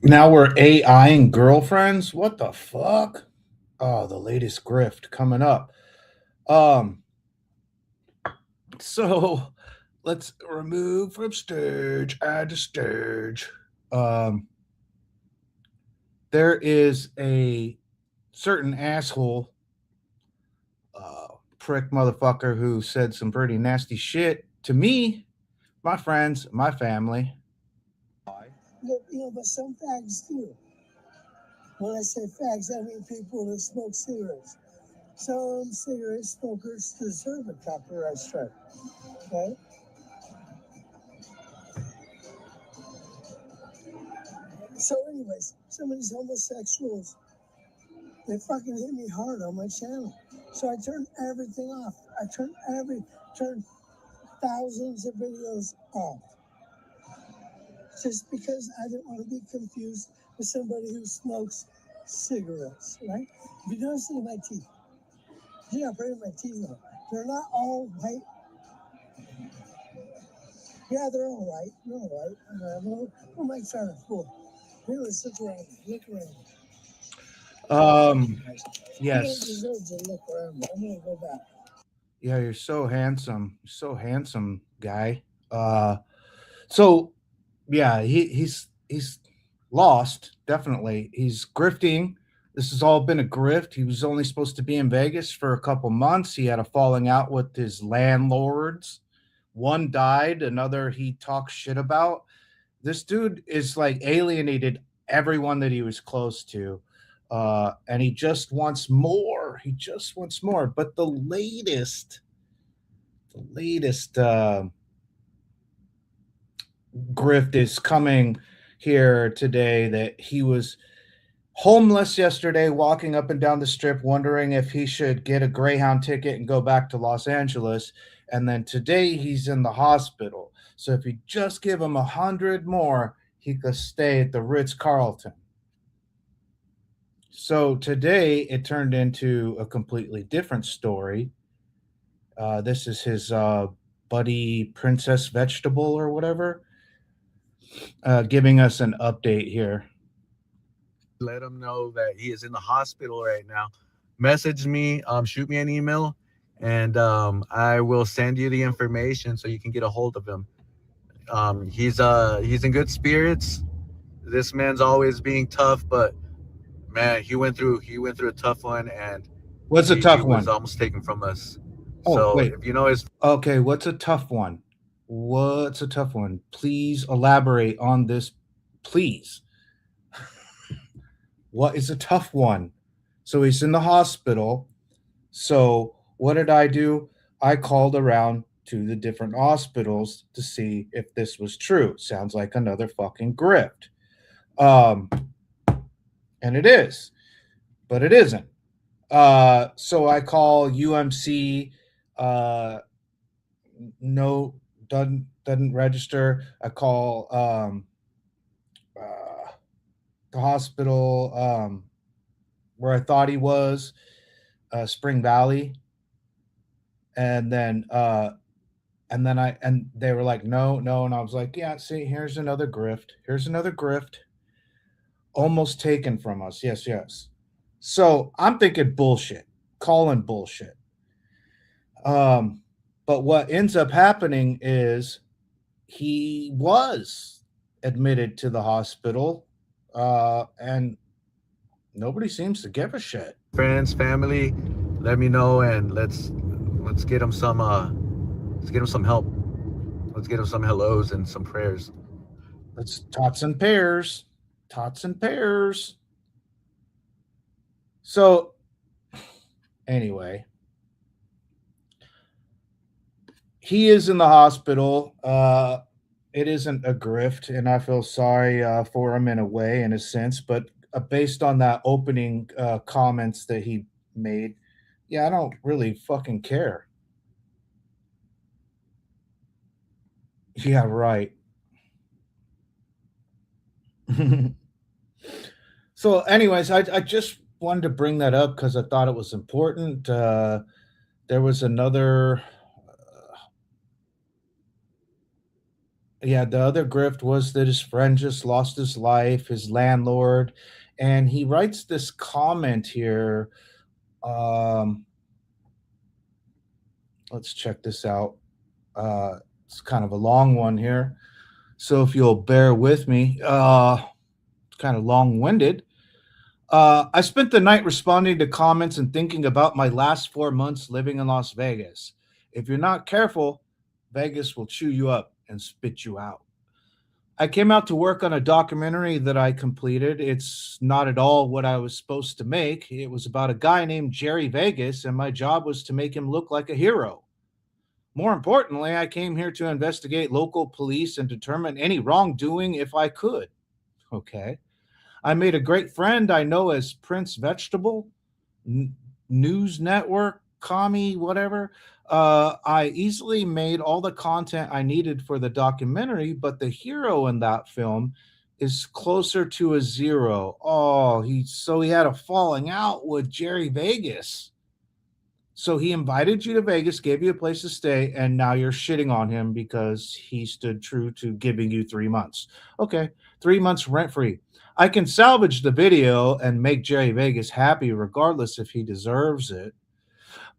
Now we're AIing girlfriends. What the fuck? Oh, the latest grift coming up. Um, so let's remove from stage, add to stage. Um, there is a certain asshole, prick motherfucker who said some pretty nasty shit to me, my friends, my family. But some fags do. When I say fags, I mean people that smoke cigarettes. Some cigarette smokers deserve a copyright strike, right? So, anyways, some of these homosexuals, they fucking hit me hard on my channel. So I turned everything off. I turned thousands of videos off. Just because I didn't want to be confused with somebody who smokes cigarettes, right? If you notice in my teeth, yeah, I braided my teeth now. They're not all white. Yeah, they're all white. They're all white. Who am I trying to fool? Here, let's look around. Look around. You don't Yes. deserve to look around. I'm gonna go back. Yeah, you're so handsome. So handsome, guy. So yeah, he's lost, definitely. He's grifting. This has all been a grift. He was only supposed to be in Vegas for a couple months. He had a falling out with his landlords. One died, another he talks shit about. This dude is like alienated everyone that he was close to. And he just wants more. He just wants more. But the latest grift is coming here today that he was homeless yesterday, walking up and down the strip, wondering if he should get a Greyhound ticket and go back to Los Angeles. And then today he's in the hospital. So if you just give him 100 more, he could stay at the Ritz Carlton. So today it turned into a completely different story. This is his buddy Princess Vegetable or whatever, giving us an update here. Let him know that he is in the hospital right now. Message me, shoot me an email, and I will send you the information so you can get a hold of him. He's in good spirits. This man's always being tough, but man, he went through a tough one, and What's a he tough was one? almost taken from us. Oh, So wait. if you know his Okay, what's a tough one? What's a tough one? Please elaborate on this, please. What is a tough one? So he's in the hospital. So what did I do? I called around to the different hospitals to see if this was true. Sounds like another fucking grift. Um, and it is, but it isn't. So I call UMC. No, doesn't register. I call uh, the hospital where I thought he was, Spring Valley, and then and they were like, no, no, and I was like, yeah, see, here's another grift. Here's another grift, almost taken from us. Yes, yes. So I'm thinking bullshit, calling bullshit. Um, but what ends up happening is he was admitted to the hospital, and nobody seems to give a shit. friends, family, let me know, and let's get him some help. Let's get him some hellos and some prayers. It's tots and pears, tots and pears. So anyway, he is in the hospital. It isn't a grift, and I feel sorry for him in a way, in a sense. But based on that opening comments that he made, yeah, I don't really fucking care. Yeah, right. So, anyways, I just wanted to bring that up because I thought it was important. There was another Yeah, the other grift was that his friend just lost his life, his landlord, and he writes this comment here. Um, let's check this out. It's kind of a long one here. So if you'll bear with me, it's kind of long winded. I spent the night responding to comments and thinking about my last 4 months living in Las Vegas. If you're not careful, Vegas will chew you up and spit you out. I came out to work on a documentary that I completed. It's not at all what I was supposed to make. It was about a guy named Jerry Vegas, and my job was to make him look like a hero. More importantly, I came here to investigate local police and determine any wrongdoing if I could. Okay. I made a great friend I know as Prince Vegetable, N- News Network, Commie, whatever. I easily made all the content I needed for the documentary, but the hero in that film is closer to a zero. Oh, he had a falling out with Jerry Vegas. So he invited you to Vegas, gave you a place to stay, and now you're shitting on him because he stood true to giving you 3 months. Okay, 3 months rent free. I can salvage the video and make Jerry Vegas happy regardless if he deserves it.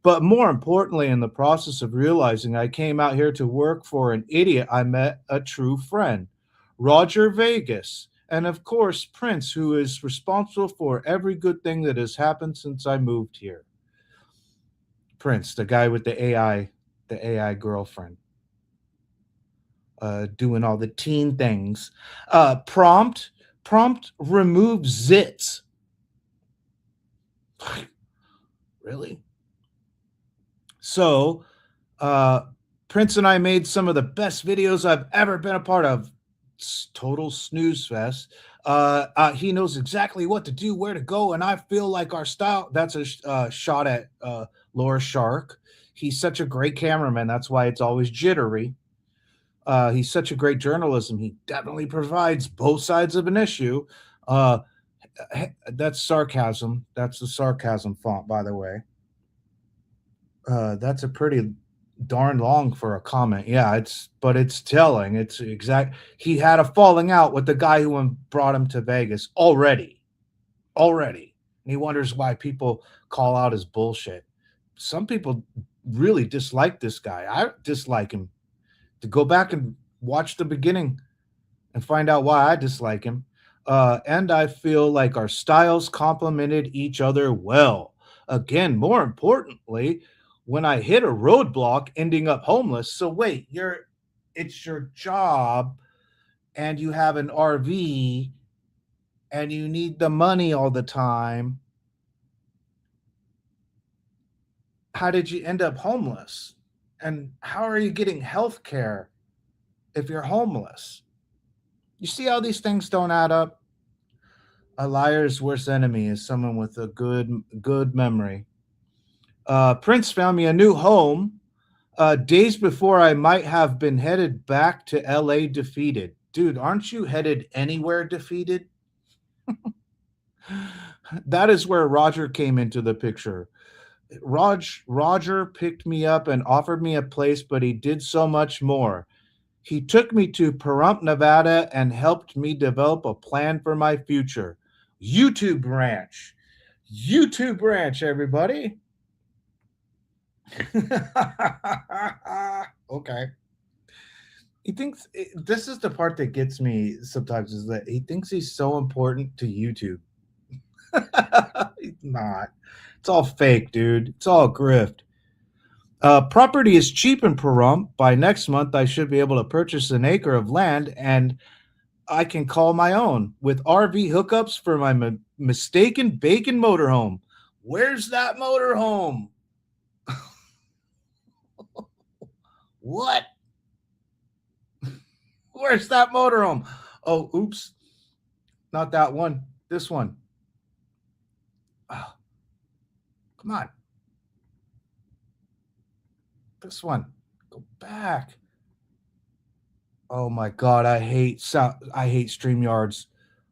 But more importantly, in the process of realizing I came out here to work for an idiot, I met a true friend, Roger Vegas. And of course, Prince, who is responsible for every good thing that has happened since I moved here. Prince, the guy with the AI girlfriend, doing all the teen things. Prompt remove zits. Really? So, uh, Prince and I made some of the best videos I've ever been a part of. Total snooze fest. He knows exactly what to do, where to go, and I feel like our style. That's a shot at Laura Shark. He's such a great cameraman. That's why it's always jittery. He's such a great journalism. He definitely provides both sides of an issue. Uh, that's sarcasm. That's the sarcasm font, by the way. That's a pretty darn long for a comment. Yeah, it's telling. It's exact. He had a falling out with the guy who brought him to Vegas already, and he wonders why people call out his bullshit. Some people really dislike this guy. I dislike him. To go back and watch the beginning and find out why I dislike him. And I feel like our styles complemented each other well. Again, more importantly, when I hit a roadblock, ending up homeless. So wait, it's your job, and you have an RV, and you need the money all the time. How did you end up homeless? And how are you getting health care if you're homeless? You see how these things don't add up? A liar's worst enemy is someone with a good memory. Prince found me a new home days before I might have been headed back to LA defeated. Dude, aren't you headed anywhere defeated? That is where Roger came into the picture. Roger picked me up and offered me a place, but he did so much more. He took me to Pahrump, Nevada, and helped me develop a plan for my future. YouTube Ranch. YouTube Ranch, everybody. Okay. He thinks this is the part that gets me sometimes is that he thinks he's so important to YouTube. He's not. It's all fake, dude. It's all grift. Property is cheap in Pahrump. By next month, I should be able to purchase an acre of land and I can call my own with RV hookups for my mistaken bacon motorhome. Where's that motorhome? What? Where's that motorhome? Oh, oops. Not that one. This one. Oh, come on. This one. Go back. Oh my god, I hate StreamYards.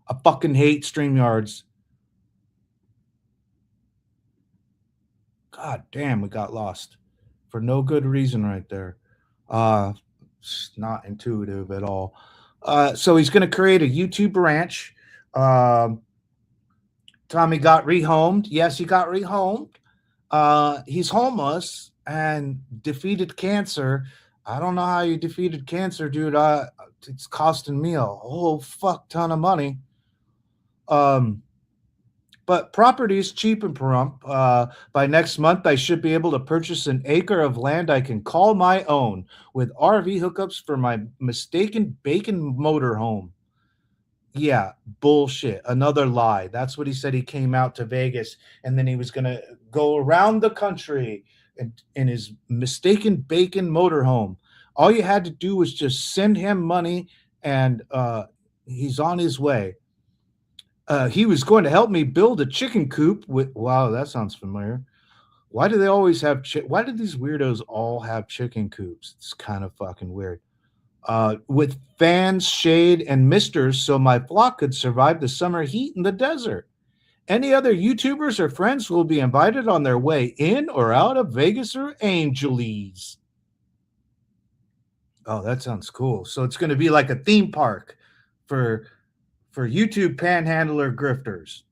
I fucking hate StreamYards. God damn, we got lost for no good reason right there. Uh It's not intuitive at all. So he's going to create a YouTube ranch. Um, Tommy got rehomed. Yes, he got rehomed. He's homeless and defeated cancer. I don't know how you defeated cancer, dude. It's costing me a whole fuck ton of money. Um, but property is cheap in Pahrump. By next month, I should be able to purchase an acre of land I can call my own with RV hookups for my mistaken bacon motorhome. Yeah, bullshit. Another lie. That's what he said. He came out to Vegas and then he was going to go around the country in his mistaken bacon motorhome. All you had to do was just send him money and he's on his way. He was going to help me build a chicken coop with. Wow, that sounds familiar. Why do they always have? Why do these weirdos all have chicken coops? It's kind of fucking weird. With fans, shade, and misters, so my flock could survive the summer heat in the desert. Any other YouTubers or friends will be invited on their way in or out of Vegas or Angeles. Oh, that sounds cool. So it's going to be like a theme park for YouTube panhandler grifters.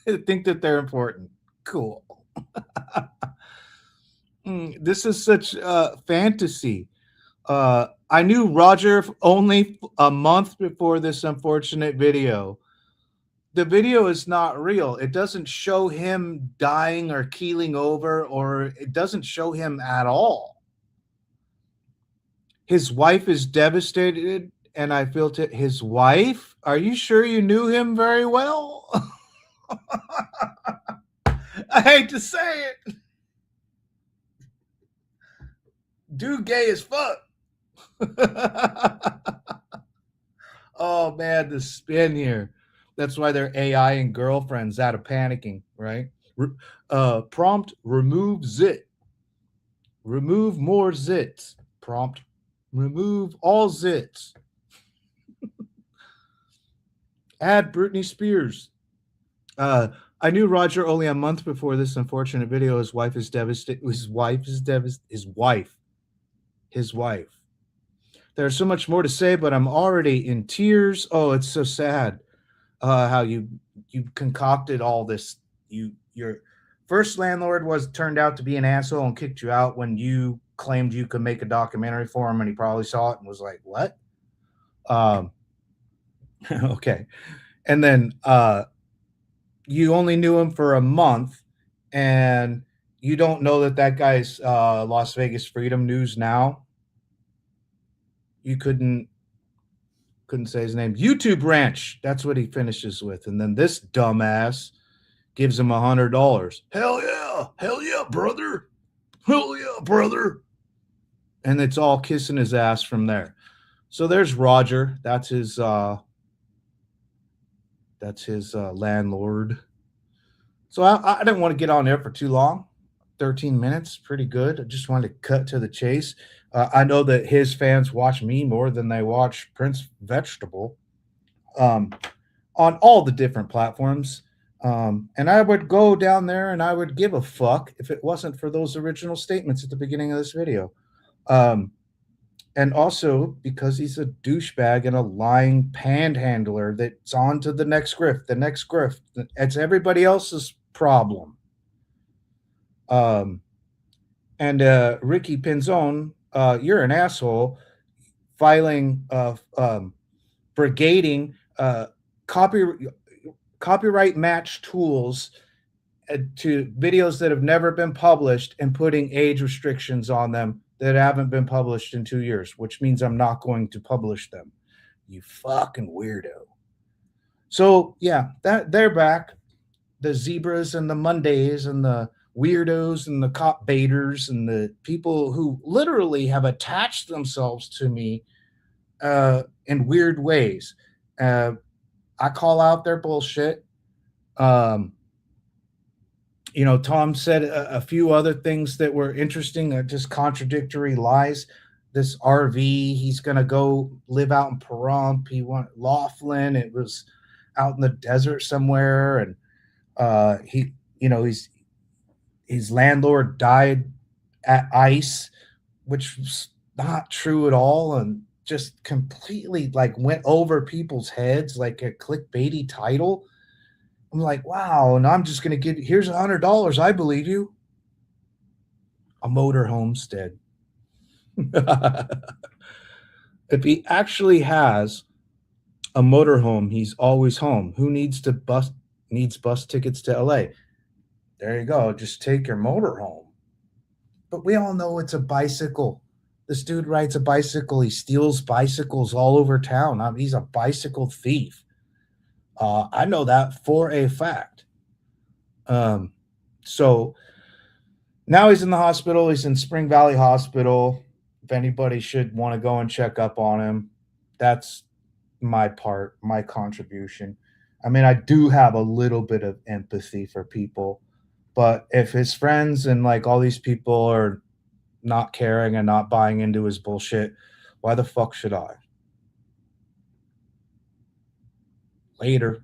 I think that they're important. Cool. This is such fantasy. I knew Roger only a month before this unfortunate video. The video is not real. It doesn't show him dying or keeling over, or it doesn't show him at all. His wife is devastated, and I feel his wife? Are you sure you knew him very well? I hate to say it. Dude gay as fuck. Oh man, the spin here. That's why they're AI and girlfriends out of panicking, right? Prompt remove zit. Remove more zits. Prompt remove all zits. Add Britney Spears. I knew Roger only a month before this unfortunate video. His wife is devastated. His wife is devastated. His wife. There's so much more to say, but I'm already in tears. Oh, it's so sad how you concocted all this. Your first landlord turned out to be an asshole and kicked you out when you claimed you could make a documentary for him, and he probably saw it and was like, "What?" Okay, and then you only knew him for a month, and you don't know that guy's Las Vegas Freedom News now. You couldn't say his name. YouTube Ranch. That's what he finishes with. And then this dumbass gives him $100. Hell yeah, brother. Hell yeah, brother. And it's all kissing his ass from there. So there's Roger. That's his landlord. So I didn't want to get on there for too long. 13 minutes, pretty good. I just wanted to cut to the chase. I know that his fans watch me more than they watch Prince Vegetable on all the different platforms. And I would go down there and I would give a fuck if it wasn't for those original statements at the beginning of this video. And also because he's a douchebag and a lying panhandler that's on to the next grift. It's everybody else's problem. And Ricky Pinzon, you're an asshole, filing, brigading copyright match tools to videos that have never been published and putting age restrictions on them that haven't been published in 2 years, which means I'm not going to publish them. You fucking weirdo. So yeah, that they're back. The zebras and the Mondays and the weirdos and the cop baiters and the people who literally have attached themselves to me in weird ways. I call out their bullshit. Tom said a few other things that were interesting, just contradictory lies. This RV, he's going to go live out in Pahrump. He went Laughlin. It was out in the desert somewhere. And his landlord died at ICE, which not true at all and just completely like went over people's heads like a clickbaity title. I'm like, wow, and I'm just gonna give you here's $100. I believe you. A motor homestead. If he actually has a motorhome, he's always home. Who needs bus tickets to LA? There you go. Just take your motorhome. But we all know it's a bicycle. This dude rides a bicycle. He steals bicycles all over town. I mean, he's a bicycle thief. I know that for a fact. So now he's in the hospital. He's in Spring Valley Hospital. If anybody should want to go and check up on him, that's my part, my contribution. I mean, I do have a little bit of empathy for people, but if his friends and like all these people are not caring and not buying into his bullshit, why the fuck should I? Later.